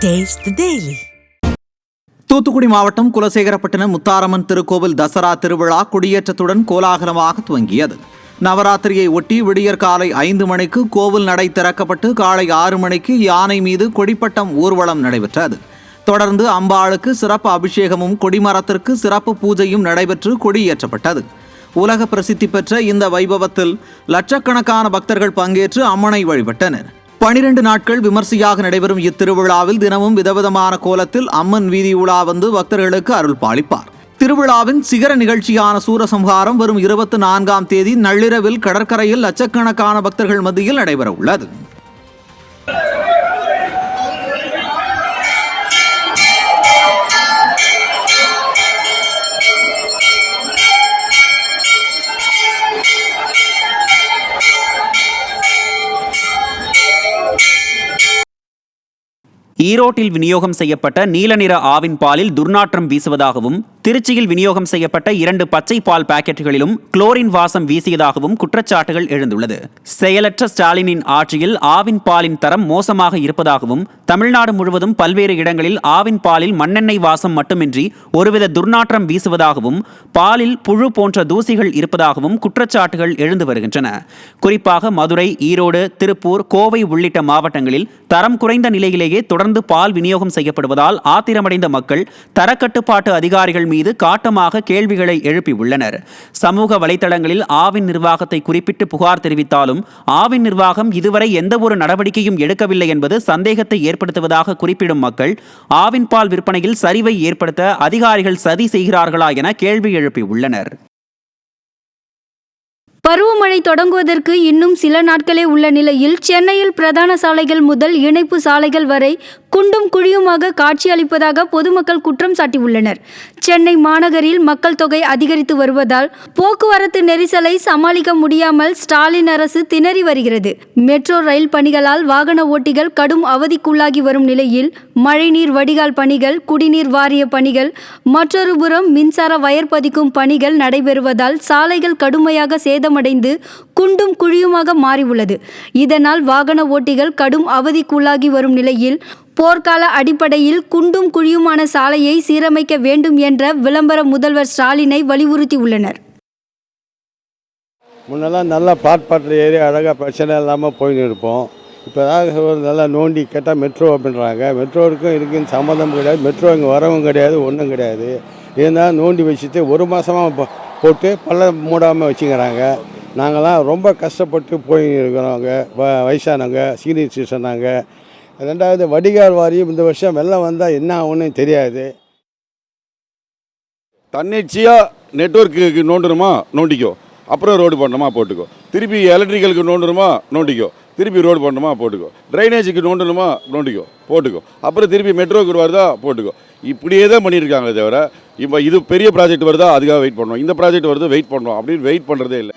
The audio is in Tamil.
Taste the Daily. தூத்துக்குடி மாவட்டம் குலசேகரப்பட்டினம் முத்தாரம்மன் திருக்கோவில் தசரா திருவிழா கொடியேற்றத்துடன் கோலாகலமாக துவங்கியது. நவராத்திரியை ஒட்டி விடியற் காலை 5 மணிக்கு கோவில் நடை திறக்கப்பட்டு காலை 6 மணிக்கு யானை மீது கொடிப்பட்டம் ஊர்வலம் நடைபெற்றது. தொடர்ந்து அம்பாளுக்கு சிறப்பு அபிஷேகமும் கொடிமரத்திற்கு சிறப்பு பூஜையும் நடைபெற்று கொடியேற்றப்பட்டது. உலக பிரசித்தி பெற்ற இந்த வைபவத்தில் லட்சக்கணக்கான பக்தர்கள் பங்கேற்று அம்மனை வழிபட்டனர். 12 நாட்கள் விமர்சையாக நடைபெறும் இத்திருவிழாவில் தினமும் விதவிதமான கோலத்தில் அம்மன் வீதி உலா வந்து பக்தர்களுக்கு அருள் பாலிப்பார். திருவிழாவின் சிகர நிகழ்ச்சியான சூரசம்ஹாரம் வரும் 24ஆம் தேதி நள்ளிரவில் கடற்கரையில் லட்சக்கணக்கான பக்தர்கள் மத்தியில் நடைபெற உள்ளது. ஈரோட்டில் விநியோகம் செய்யப்பட்ட நீல நிற ஆவின் பாலில் துர்நாற்றம் வீசுவதாகவும், திருச்சியில் விநியோகம் செய்யப்பட்ட 2 பச்சை பால் பாக்கெட்டுகளிலும் குளோரின் வாசம் வீசியதாகவும் குற்றச்சாட்டுகள் எழுந்துள்ளது. செயலற்ற ஸ்டாலினின் ஆட்சியில் ஆவின் பாலின் தரம் மோசமாக இருப்பதாகவும், தமிழ்நாடு முழுவதும் பல்வேறு இடங்களில் ஆவின் பாலில் மண்ணெண்ணெய் வாசம் மட்டுமின்றி ஒருவித துர்நாற்றம் வீசுவதாகவும், பாலில் புழு போன்ற தூசிகள் இருப்பதாகவும் குற்றச்சாட்டுகள் எழுந்து வருகின்றன. குறிப்பாக மதுரை, ஈரோடு, திருப்பூர், கோவை உள்ளிட்ட மாவட்டங்களில் தரம் குறைந்த நிலையிலேயே தொடர்ந்து பால் விநியோகம் செய்யப்படுவதால் ஆத்திரமடைந்த மக்கள் தரக்கட்டுப்பாட்டு அதிகாரிகள் மீது காட்டமாக கேள்விகளை எழுப்பியுள்ளனர். சமூக வலைதளங்களில் ஆவின் நிர்வாகத்தை குறிப்பிட்டு புகார் தெரிவித்தாலும் ஆவின் நிர்வாகம் இதுவரை எந்தவொரு நடவடிக்கையும் எடுக்கவில்லை என்பது சந்தேகத்தை ஏற்படுத்துவதாக குறிப்பிடும் மக்கள் ஆவின் பால் விற்பனையில் சரிவை ஏற்படுத்த அதிகாரிகள் சதி செய்கிறார்களா என கேள்வி எழுப்பியுள்ளனர். பருவமழை தொடங்குவதற்கு இன்னும் சில நாட்களே உள்ள நிலையில் சென்னையில் பிரதான சாலைகள் முதல் இணைப்பு சாலைகள் வரை குண்டும் குழியுமாக காட்சியளிப்பதாக பொதுமக்கள் குற்றம் சாட்டியுள்ளனர். சென்னை மாநகரில் மக்கள் தொகை அதிகரித்து வருவதால் போக்குவரத்து நெரிசலை சமாளிக்க முடியாமல் ஸ்டாலின் அரசு திணறி வருகிறது. மெட்ரோ ரயில் பணிகளால் வாகன ஓட்டிகள் கடும் அவதிக்குள்ளாகி வரும் நிலையில் மழைநீர் வடிகால் பணிகள், குடிநீர் வாரிய பணிகள், மற்றொரு புறம் மின்சார வயர் பதிக்கும் பணிகள் நடைபெறுவதால் சாலைகள் கடுமையாக சேதமடைந்து குண்டும் குழியுமாக மாறியுள்ளது. இதனால் வாகன ஓட்டிகள் கடும் அவதிக்குள்ளாகி வரும் நிலையில் போர்க்கால அடிப்படையில் குண்டும் குழியுமான சாலையை சீரமைக்க வேண்டும் என்ற விளம்பர முதல்வர் ஸ்டாலினை வலியுறுத்தியுள்ளனர். முன்னெல்லாம் நல்லா பாட்டில் ஏறி அழகாக பிரச்சனை இல்லாமல் போயின்னு இருப்போம். இப்போ ஒரு நல்லா நோண்டி கேட்டால் மெட்ரோ அப்படின்றாங்க. மெட்ரோவுக்கும் இதுக்கும் சம்மந்தம் கிடையாது. மெட்ரோ இங்கே வரவும் கிடையாது, ஒன்றும் கிடையாது. இருந்தால் நோண்டி வச்சுட்டு 1 மாதமாக போட்டு பள்ளம் மூடாமல் வச்சுக்கிறாங்க. நாங்கள்லாம் ரொம்ப கஷ்டப்பட்டு போய் இருக்கிறோங்க. வயசானவங்க, சீனியர் சிட்டிசனாங்க. 2வது வடிகால் வாரியம் இந்த வருஷம் வெள்ளம் வந்தால் என்ன ஆகும்னு தெரியாது. தன்னிச்சையாக நெட்வொர்க்குக்கு நோண்டணுமா நோண்டிக்கோ, அப்புறம் ரோடு பண்ணணுமா போட்டுக்கோ. திருப்பி எலக்ட்ரிக்கலுக்கு நோண்டணுமா நோண்டிக்கோ, திருப்பி ரோடு பண்ணணுமா போட்டுக்கோ. ட்ரைனேஜுக்கு நோண்டணுமா நோண்டிக்கோ போட்டுக்கோ. அப்புறம் திருப்பி மெட்ரோக்கு வருதா போட்டுக்கோ. இப்படியே தான் பண்ணியிருக்காங்களே தவிர இப்போ இது பெரிய ப்ராஜெக்ட் வருதா அதுக்காக வெயிட் பண்ணோம், இந்த ப்ராஜெக்ட் வருது வெயிட் பண்ணோம் அப்படின்னு வெயிட் பண்ணுறதே இல்லை.